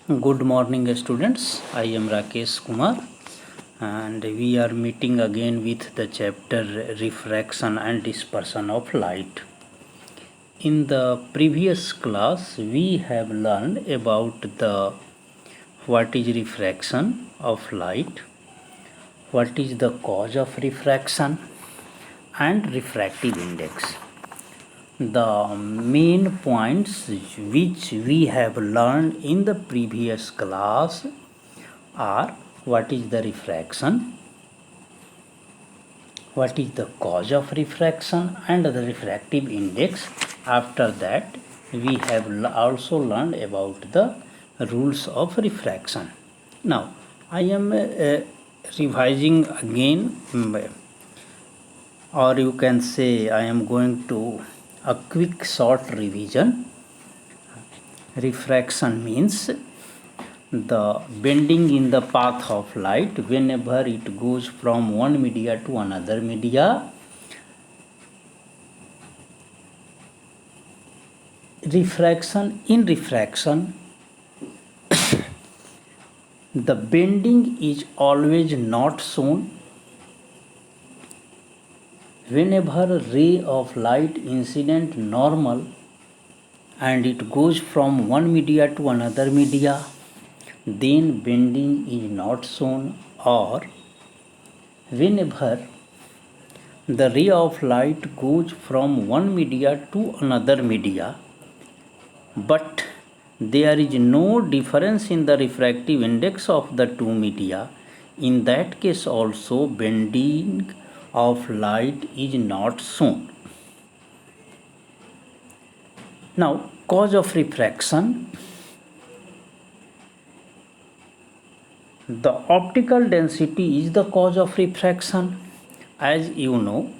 Good morning, students. I am Rakesh Kumar, and we are meeting again with the chapter Refraction and Dispersion of Light. In the previous class, we have learned about the what is refraction of light, what is the cause of refraction, and refractive index. The main points which we have learned in the previous class are what is the refraction, what is the cause of refraction, and the refractive index. After that, we have also learned about the rules of refraction. Now, I am revising again, or you can say I am going to a quick short revision. Refraction means the bending in the path of light whenever it goes from one media to another media. Refraction, the bending is always not shown. Whenever a ray of light incident normal and it goes from one media to another media, then bending is not shown. Or whenever the ray of light goes from one media to another media, but there is no difference in the refractive index of the two media, in that case also bending of light is not shown. Now, cause of refraction. The optical density is the cause of refraction. As you know,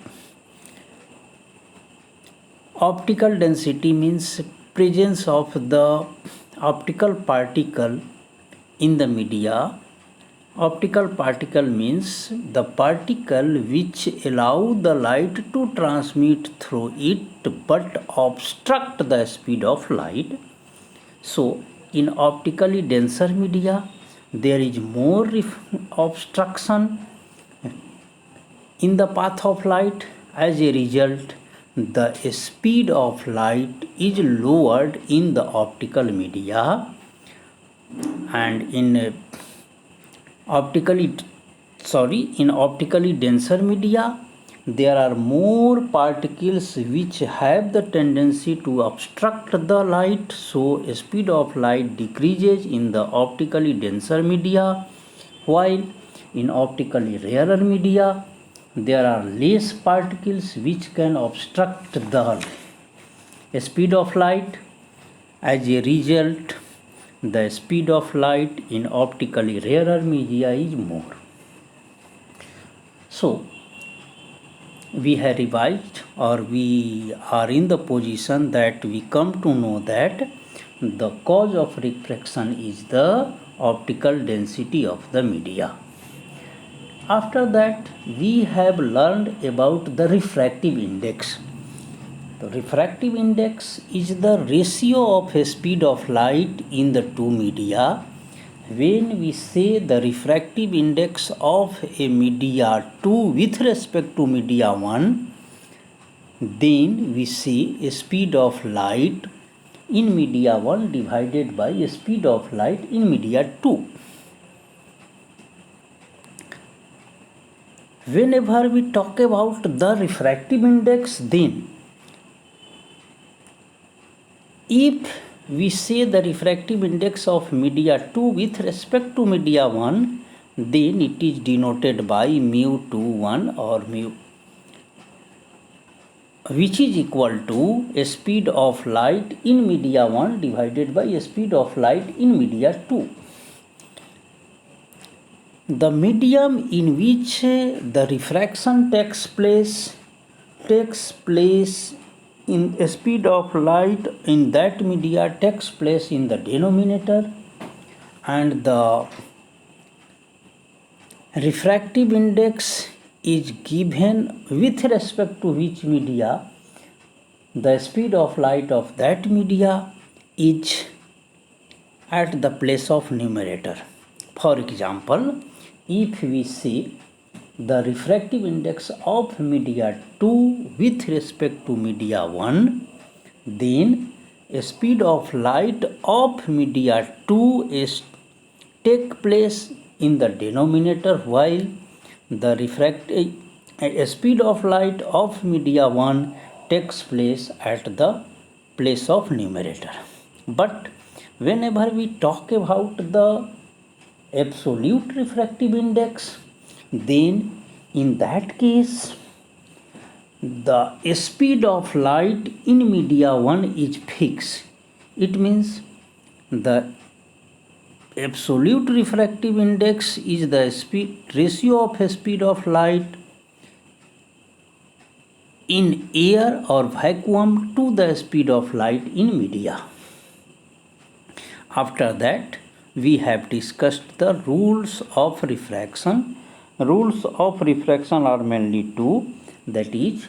optical density means presence of the optical particle in the media. Optical particle means the particle which allow the light to transmit through it but obstruct the speed of light. So, in optically denser media, there is more obstruction in the path of light. As a result, the speed of light is lowered in the optical media, and in optically denser media, there are more particles which have the tendency to obstruct the light, so speed of light decreases in the optically denser media, while in optically rarer media there are less particles which can obstruct the speed of light. As a result, the speed of light in optically rarer media is more. So, we have revised, or we are in the position that we come to know that the cause of refraction is the optical density of the media. After that, we have learned about the refractive index. The refractive index is the ratio of speed of light in the two media. When we say the refractive index of a media 2 with respect to media 1, then we say a speed of light in media 1 divided by a speed of light in media 2. Whenever we talk about the refractive index, then if we say the refractive index of media 2 with respect to media 1, then it is denoted by mu 2 1 or mu, which is equal to a speed of light in media 1 divided by a speed of light in media 2. The medium in which the refraction takes place in a speed of light in that media takes place in the denominator, and the refractive index is given with respect to which media the speed of light of that media is at the place of numerator. For example, if we say the refractive index of media 2 with respect to media 1, then a speed of light of media 2 is take place in the denominator, while the refractive speed of light of media 1 takes place at the place of numerator. But whenever we talk about the absolute refractive index, then in that case the speed of light in media 1 is fixed. It means the absolute refractive index is the ratio of speed of light in air or vacuum to the speed of light in media. After that, we have discussed the rules of refraction. Rules of refraction are mainly two, that is,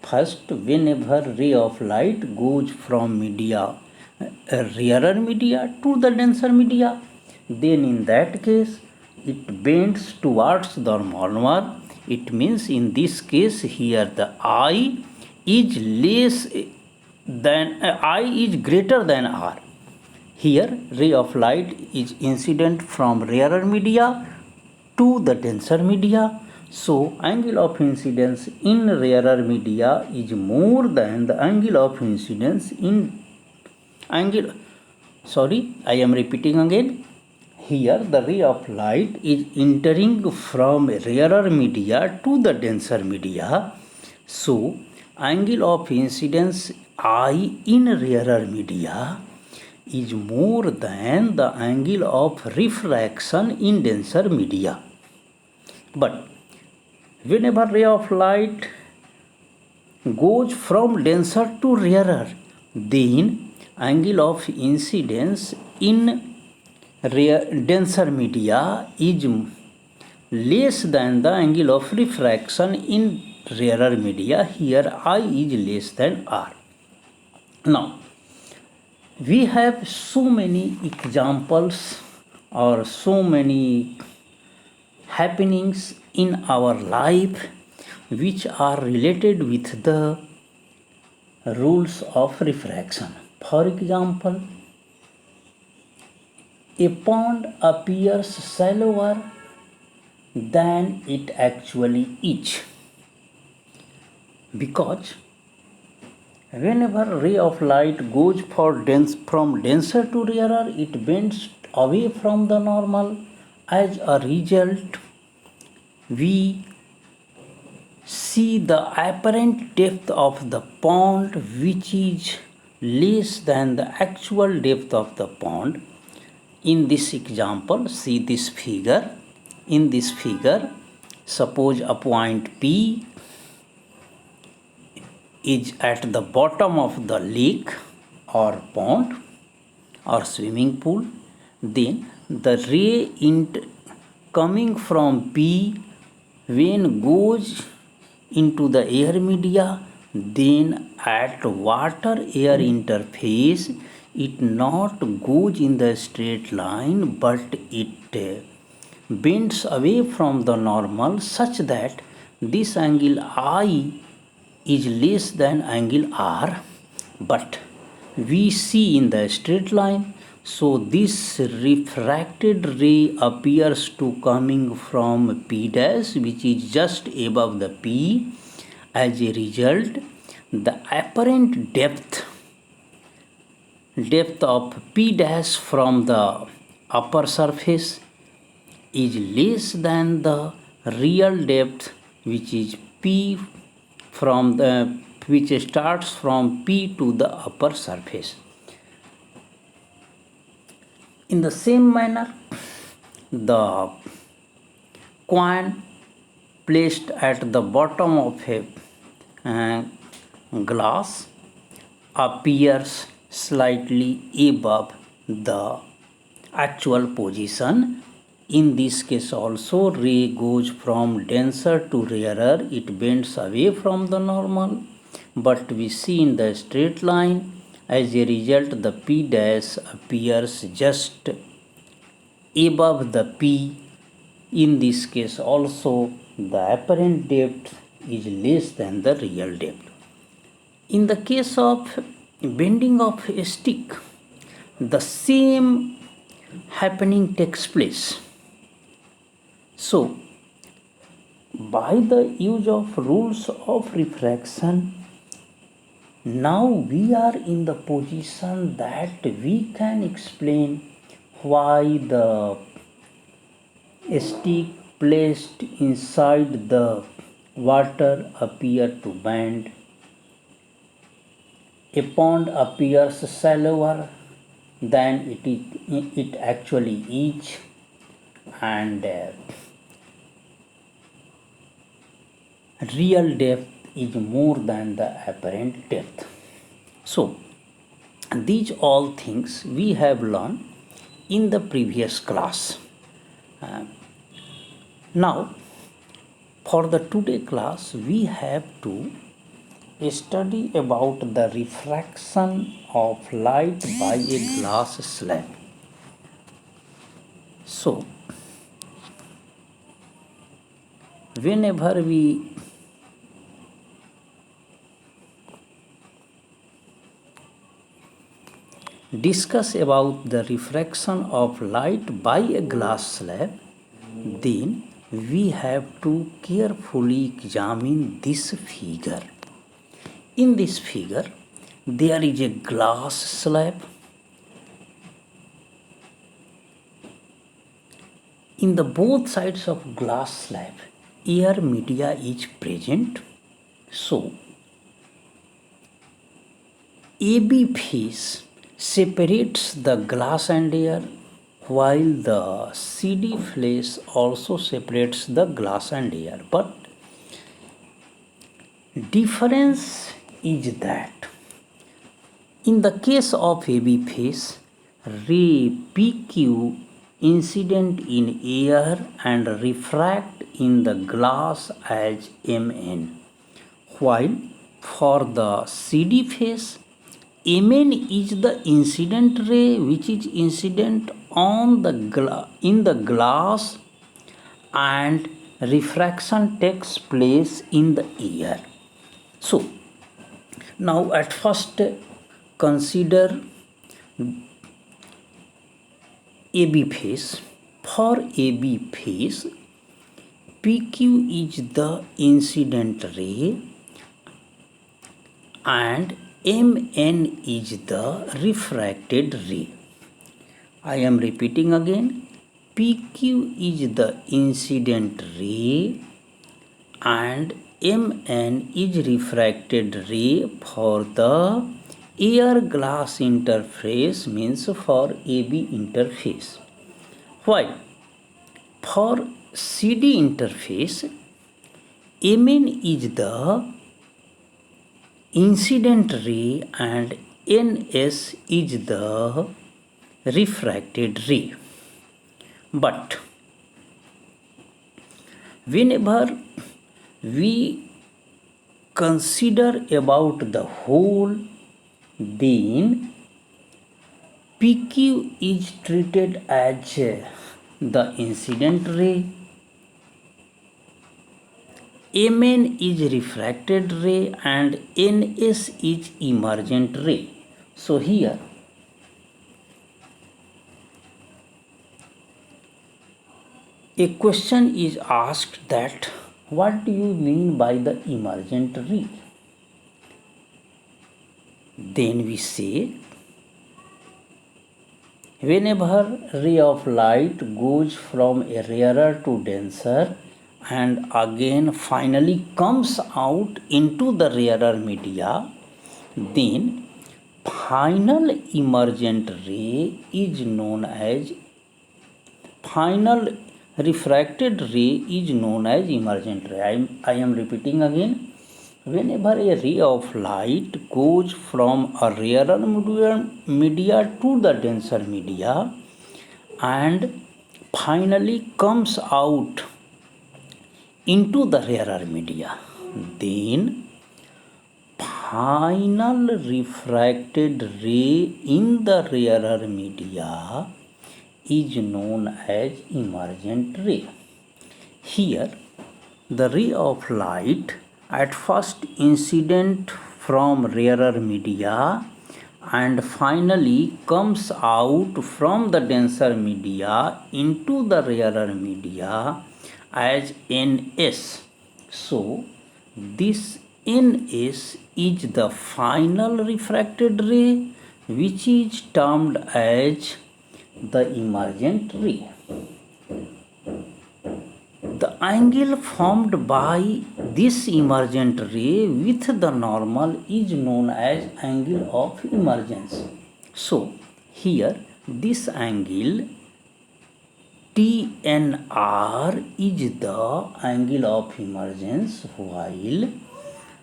first, whenever ray of light goes from media, rarer media to the denser media, then in that case it bends towards the normal. It means in this case here the I is less than I is greater than R. Here ray of light is incident from rarer media to the denser media. So angle of incidence in rarer media is more than the angle of incidence in angle. Sorry, I am repeating again. Here the ray of light is entering from rarer media to the denser media. So angle of incidence I in rarer media is more than the angle of refraction in denser media. But whenever ray of light goes from denser to rarer, then angle of incidence in denser media is less than the angle of refraction in rarer media. Here I is less than R. Now, we have so many examples or so many happenings in our life which are related with the rules of refraction. For example, a pond appears shallower than it actually is, because whenever ray of light goes from denser to rarer, it bends away from the normal. As a result, we see the apparent depth of the pond which is less than the actual depth of the pond. In this example, see this figure. In this figure, suppose a point P is at the bottom of the lake or pond or swimming pool. Then the ray coming from P when goes into the air media, then at water air interface it not goes in the straight line, but it bends away from the normal such that this angle I is less than angle R, but we see in the straight line. So this refracted ray appears to coming from P dash, which is just above the P. As a result, the apparent depth of P dash from the upper surface is less than the real depth, which is P from the which starts from P to the upper surface. In the same manner, the coin placed at the bottom of a glass appears slightly above the actual position. In this case also, ray goes from denser to rarer, it bends away from the normal, but we see in the straight line As a result, the P dash appears just above the P. In this case also, the apparent depth is less than the real depth. In the case of bending of a stick, the same happening takes place. So, by the use of rules of refraction, now we are in the position that we can explain why the stick placed inside the water appear to bend. A pond appears shallower than it actually is, and real depth is more than the apparent depth. So, these all things we have learned in the previous class. Now, for the today class, we have to study about the refraction of light by a glass slab. So, whenever we discuss about the refraction of light by a glass slab, then we have to carefully examine this figure. In this figure, there is a glass slab. In the both sides of glass slab, air media is present. So, AB phase separates the glass and air, while the CD phase also separates the glass and air. But difference is that in the case of AB phase, ray PQ incident in air and refract in the glass as Mn, while for the CD phase, Mn is the incident ray which is incident on the in the glass, and refraction takes place in the air. So, now at first consider AB phase. For AB phase, PQ is the incident ray and Mn is the refracted ray. I am repeating again. PQ is the incident ray and Mn is refracted ray for the air glass interface, means for AB interface. While for CD interface, Mn is the incident ray and Ns is the refracted ray. But whenever we consider about the whole, then PQ is treated as the incident ray, Mn is refracted ray and Ns is emergent ray. So here a question is asked that what do you mean by the emergent ray? Then we say, whenever ray of light goes from a rarer to denser and again finally comes out into the rarer media, then final emergent ray is known as final refracted ray is known as emergent ray. I am repeating again. Whenever a ray of light goes from a rarer media to the denser media and finally comes out into the rarer media, then final refracted ray in the rarer media is known as emergent ray. Here, the ray of light at first incident from rarer media and finally comes out from the denser media into the rarer media as Ns. So, this Ns is the final refracted ray, which is termed as the emergent ray. The angle formed by this emergent ray with the normal is known as angle of emergence. So, here this angle TNR is the angle of emergence, while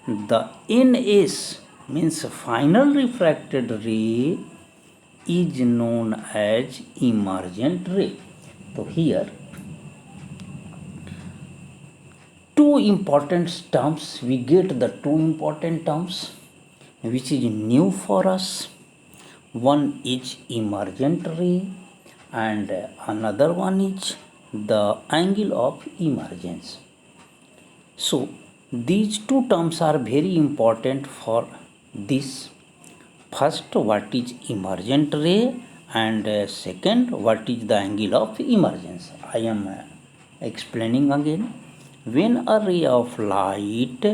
the NS means final refracted ray is known as emergent ray. So, here two important terms, we get the two important terms which is new for us. One is emergent ray and another one is the angle of emergence. So these two terms are very important for this. First, what is emergent ray, and second, what is the angle of emergence. I am explaining again. When a ray of light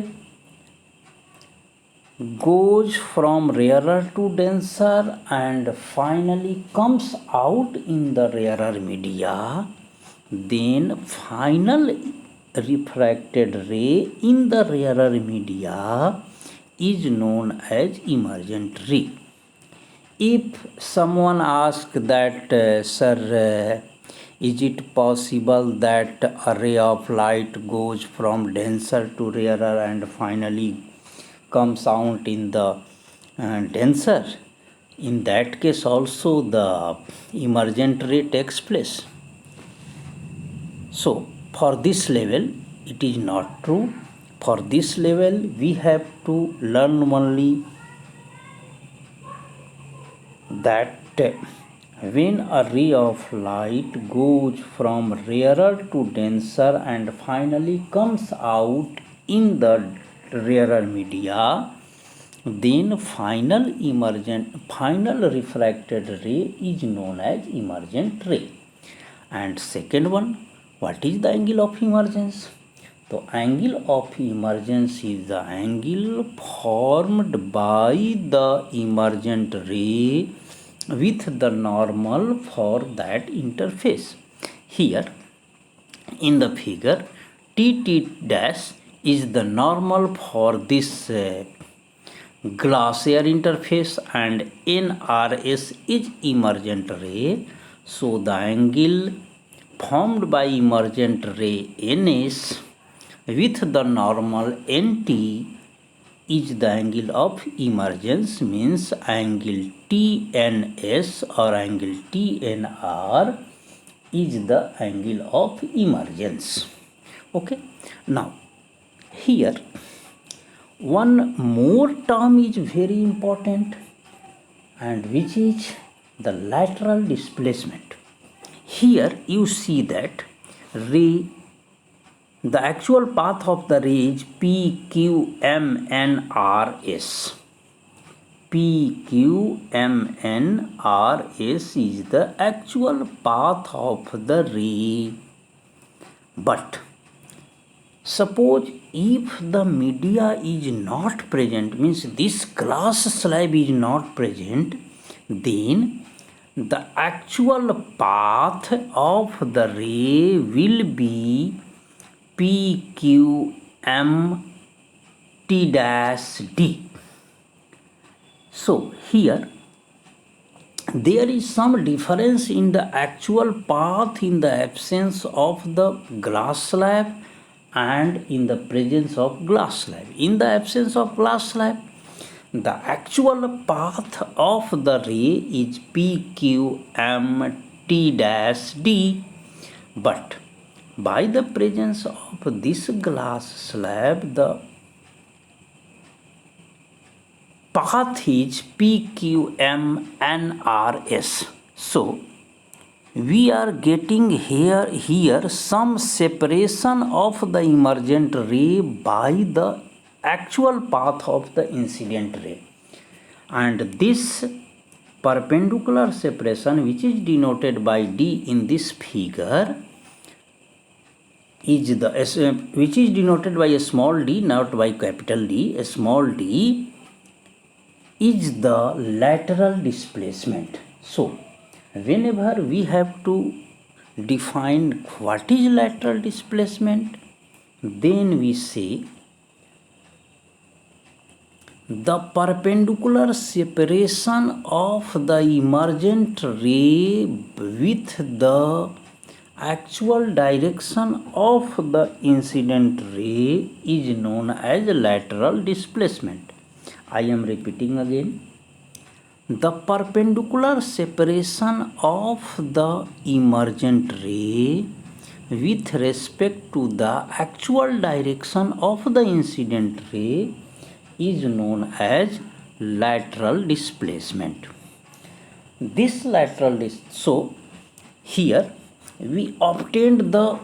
goes from rarer to denser and finally comes out in the rarer media, then final refracted ray in the rarer media is known as emergent ray. If someone asks that, sir, is it possible that a ray of light goes from denser to rarer and finally comes out in the denser? In that case also the emergent ray takes place. So for this level it is not true. For this level we have to learn only that when a ray of light goes from rarer to denser and finally comes out in the rarer media, then final refracted ray is known as emergent ray. And second one, what is the angle of emergence? The angle of emergence is the angle formed by the emergent ray with the normal for that interface. Here in the figure, TT dash is the normal for this glass air interface and NRS is emergent ray. So the angle formed by emergent ray NS with the normal NT is the angle of emergence, means angle TNS or angle TNR is the angle of emergence. Okay. Now here one more term is very important, and which is the lateral displacement. Here you see that ray, the actual path of the ray is PQMNRS. PQMNRS is the actual path of the ray. But suppose if the media is not present, means this glass slab is not present, then the actual path of the ray will be PQMT-D. So here there is some difference in the actual path in the absence of the glass slab and in the presence of glass slab. In the absence of glass slab, the actual path of the ray is PQMT-D, but by the presence of this glass slab, the path is PQMNRS. So we are getting here some separation of the emergent ray by the actual path of the incident ray, and this perpendicular separation, which is denoted by D in this figure, is the which is denoted by a small d, not by capital D. A small d is the lateral displacement. So whenever we have to define what is lateral displacement, then we say the perpendicular separation of the emergent ray with the actual direction of the incident ray is known as lateral displacement. I am repeating again. The perpendicular separation of the emergent ray with respect to the actual direction of the incident ray is known as lateral displacement. This so here we obtained the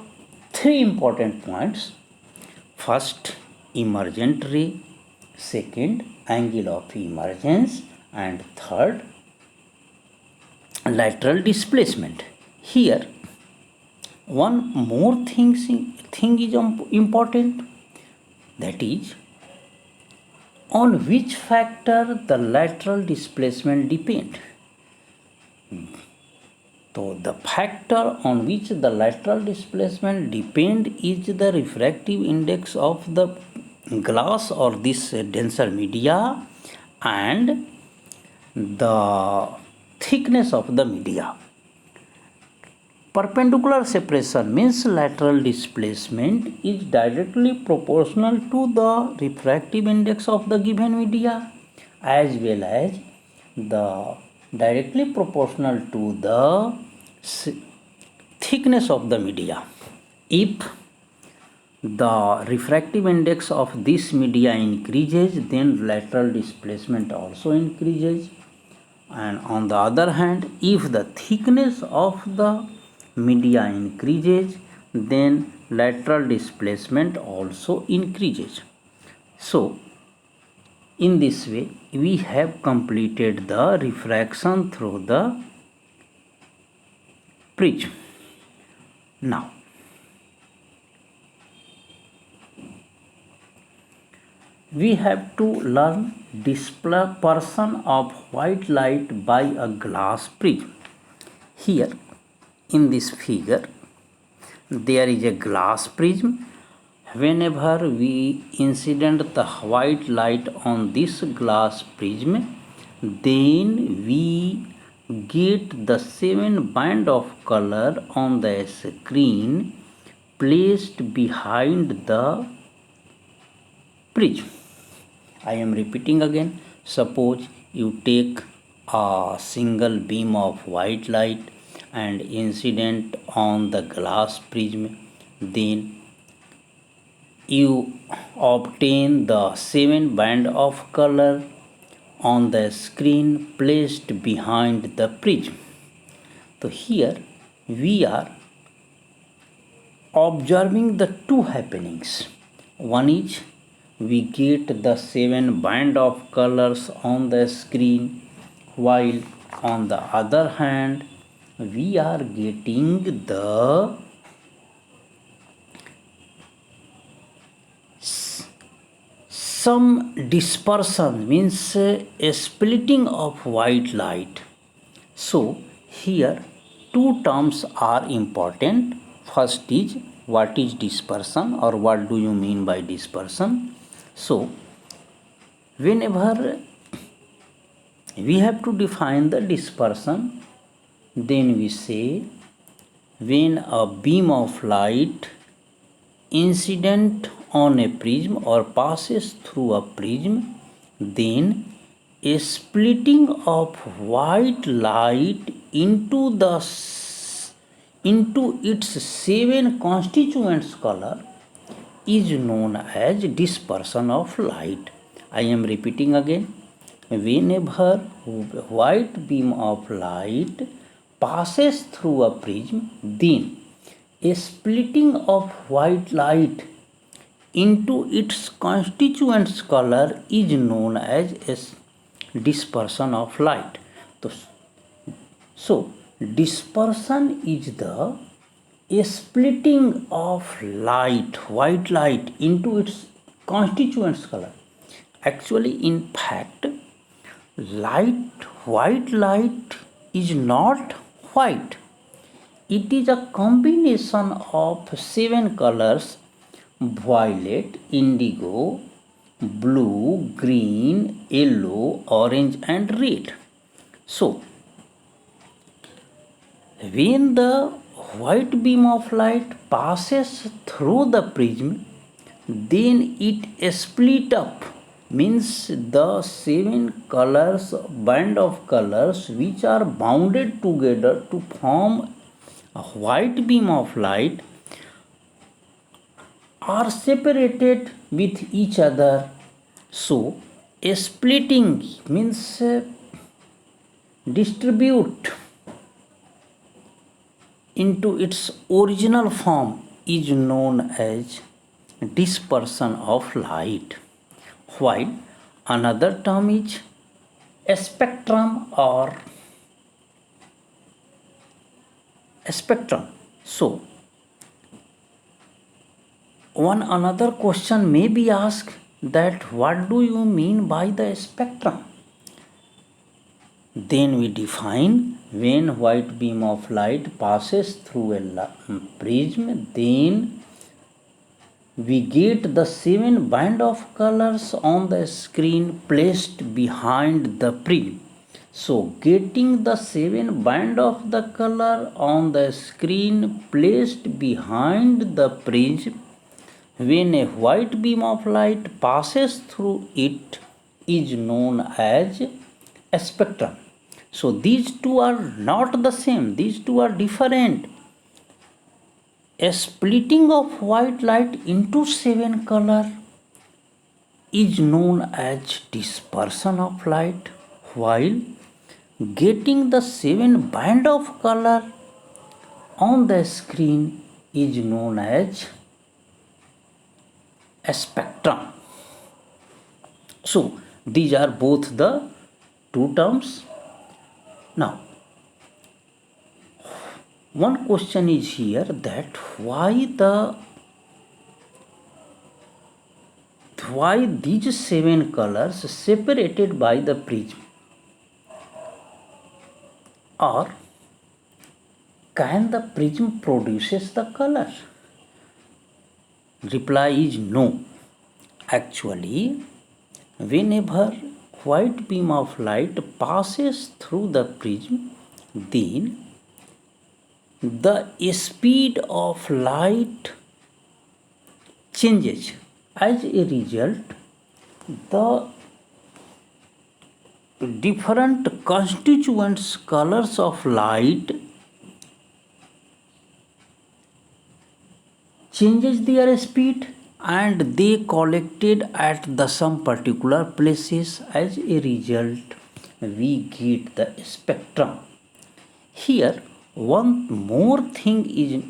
three important points. First, emergent ray. Second, angle of emergence. And third, lateral displacement. Here one more thing is important, that is on which factor the lateral displacement depend. So the factor on which the lateral displacement depend is the refractive index of the glass or this denser media and the thickness of the media. Perpendicular separation means lateral displacement is directly proportional to the refractive index of the given media as well as the directly proportional to the thickness of the media. If the refractive index of this media increases, then lateral displacement also increases. And on the other hand, if the thickness of the media increases, then lateral displacement also increases. So in this way we have completed the refraction through the prism. Now we have to learn dispersion of white light by a glass prism. Here in this figure there is a glass prism. Whenever we incident the white light on this glass prism, then we get the 7 band of color on the screen placed behind the prism. I am repeating again. Suppose you take a single beam of white light and incident on the glass prism, then you obtain the 7 band of color on the screen placed behind the prism. So here we are observing the two happenings. One is we get the 7 band of colors on the screen, while on the other hand we are getting the some dispersion, means a splitting of white light. So here two terms are important. First is what is dispersion, or what do you mean by dispersion. So whenever we have to define the dispersion, then we say when a beam of light incident on a prism or passes through a prism, then a splitting of white light into its 7 constituents color is known as dispersion of light. I am repeating again. whenever white beam of light passes through a prism, then a splitting of white light into its constituent color is known as dispersion of light. So dispersion is the a splitting of light, white light, into its constituent color. Actually, in fact, white light is not white. It is a combination of 7 colors: violet, indigo, blue, green, yellow, orange, and red. So, when the white beam of light passes through the prism, then it split up, means the 7 colors, band of colors which are bounded together to form a white beam of light are separated with each other. So a splitting means distribute into its original form is known as dispersion of light, while another term is spectrum or spectrum. So one another question may be asked, that what do you mean by the spectrum? Then we define, when white beam of light passes through a prism, then we get the 7 band of colors on the screen placed behind the prism. So getting the 7 band of the color on the screen placed behind the prism, when a white beam of light passes through it, is known as a spectrum. So these two are not the same, these two are different. A splitting of white light into 7 color is known as dispersion of light, while getting the 7 band of color on the screen is known as a spectrum. So these are both the two terms. Now one question is here, that why these 7 colors separated by the prism, or can the prism produces the color? Reply is no. Actually, whenever white beam of light passes through the prism, then the speed of light changes. As a result, the different constituents colors of light changes their speed, and they collected at the some particular places. As a result, we get the spectrum. Here one more thing is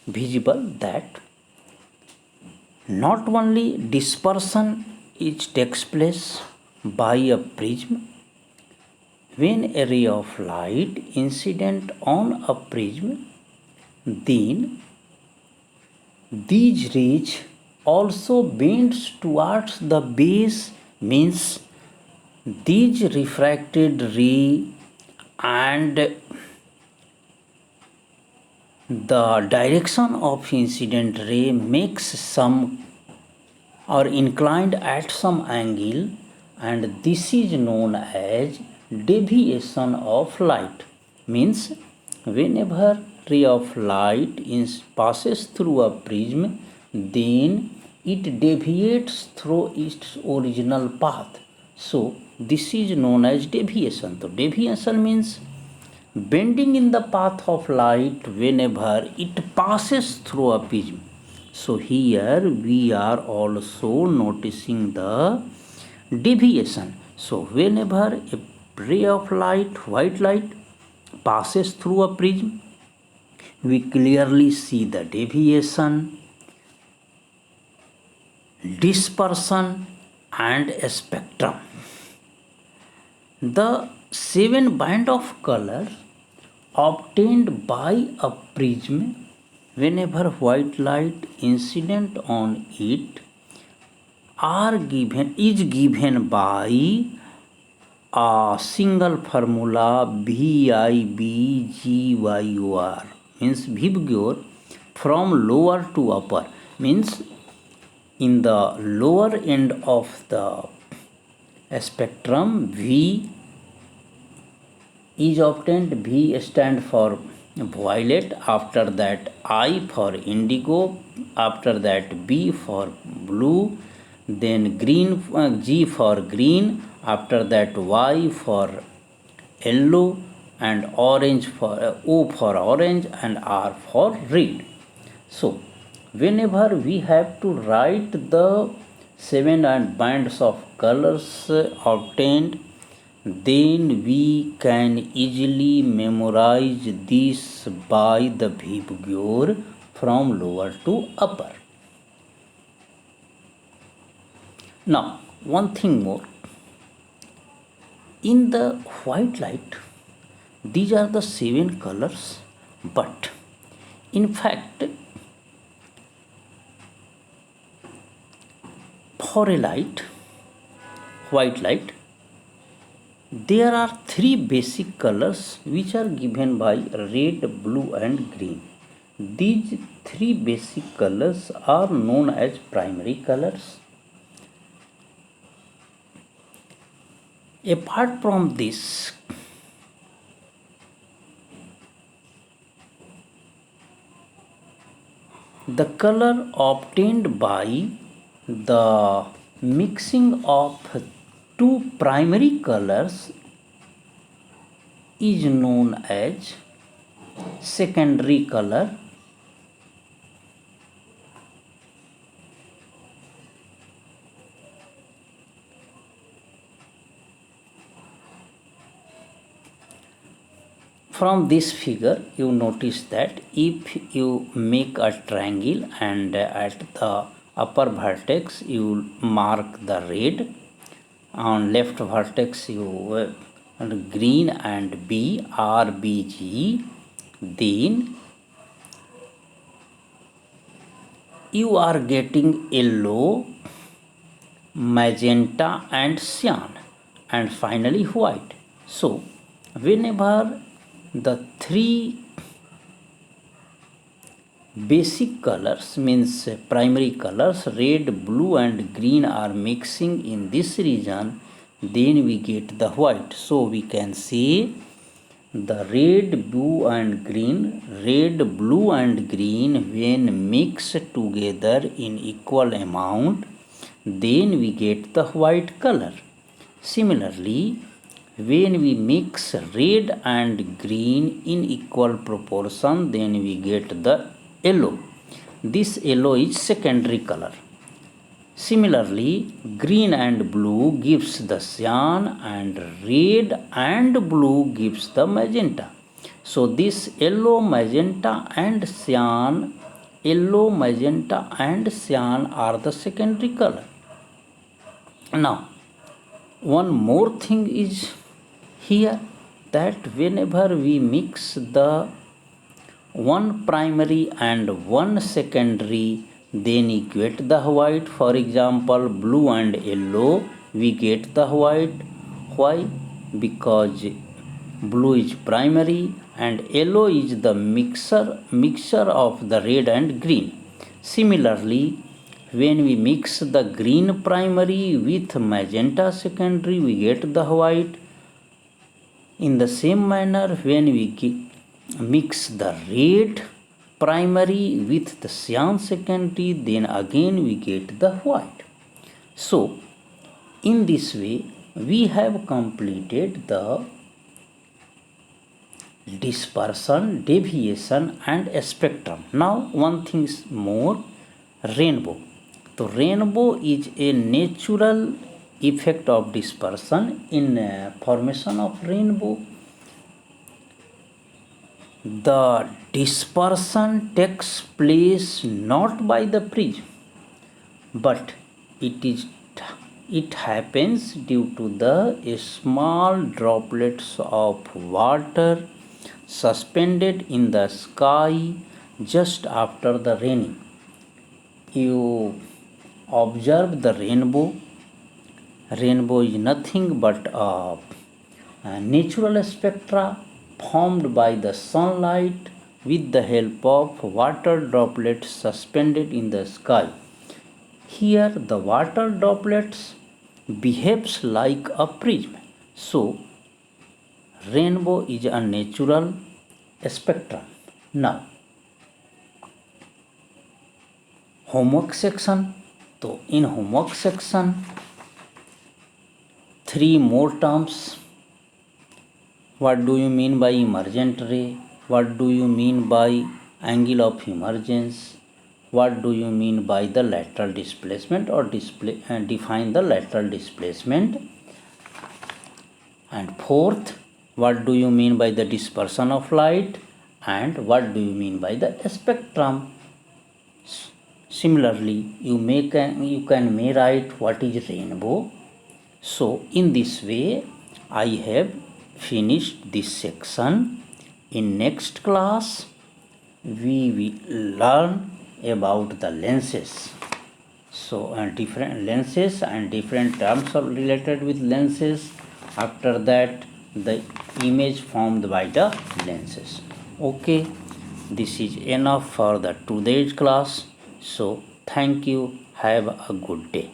visible, that not only dispersion takes place by a prism. When a ray of light incident on a prism, then these rays also bends towards the base, means these refracted ray and the direction of incident ray makes some or inclined at some angle, and this is known as deviation of light. Means whenever ray of light passes through a prism, then it deviates through its original path. So this is known as deviation. So deviation means bending in the path of light whenever it passes through a prism. So here we are also noticing the deviation. So whenever a ray of light, white light, passes through a prism, we clearly see the deviation, dispersion, and a spectrum. The seven band of color obtained by a prism whenever white light incident on it is given by a single formula VIBGYOR, means VIBGYOR, from lower to upper, means in the lower end of the spectrum V is obtained. V stand for violet, after that I for indigo, after that B for blue, then green, G for green, after that Y for yellow, and orange for O for orange, and R for red. So whenever we have to write the seven and bands of colors obtained, then we can easily memorize this by the VIBGYOR from lower to upper. Now, one thing more. In the white light, these are the seven colors, but in fact, for a light, white light, there are three basic colors which are given by red, blue, and green. These three basic colors are known as primary colors. Apart from this, the color obtained by the mixing of two primary colors is known as secondary color. From this figure, you notice that if you make a triangle and at the upper vertex you mark the red, on left vertex you green and B, R, B, G, then you are getting yellow, magenta, and cyan, and finally white. So whenever the three basic colors, means primary colors red, blue, and green, are mixing in this region, then we get the white. So we can say the red, blue, and green, when mixed together in equal amount, then we get the white color. Similarly, when we mix red and green in equal proportion, then we get the yellow. This yellow is secondary color. Similarly, green and blue gives the cyan, and red and blue gives the magenta. So this yellow, magenta, and cyan are the secondary color. Now, one more thing is here, that whenever we mix the one primary and one secondary, then we get the white. For example, blue and yellow, we get the white. Why? Because blue is primary and yellow is the mixture of the red and green. Similarly, when we mix the green primary with magenta secondary, we get the white. In the same manner, when we mix the red primary with the cyan secondary, then again we get the white. So in this way we have completed the dispersion, deviation, and spectrum. Now one thing more, rainbow. So rainbow is a natural effect of dispersion in formation of rainbow. The dispersion takes place not by the prism, but it happens due to the small droplets of water suspended in the sky just after the raining. You observe the rainbow. Rainbow is nothing but a natural spectra formed by the sunlight with the help of water droplets suspended in the sky. Here the water droplets behaves like a prism. So rainbow is a natural spectrum. Now homework section. So in homework section, 3 more terms. What do you mean by emergent ray? What do you mean by angle of emergence? What do you mean by the lateral displacement or define the lateral displacement? And fourth, what do you mean by the dispersion of light? And what do you mean by the spectrum? Similarly, you may write what is rainbow. So in this way, I have finished this section. In next class, we will learn about the lenses. So different lenses and different terms are related with lenses. After that, the image formed by the lenses. Okay, this is enough for the today's class. So thank you. Have a good day.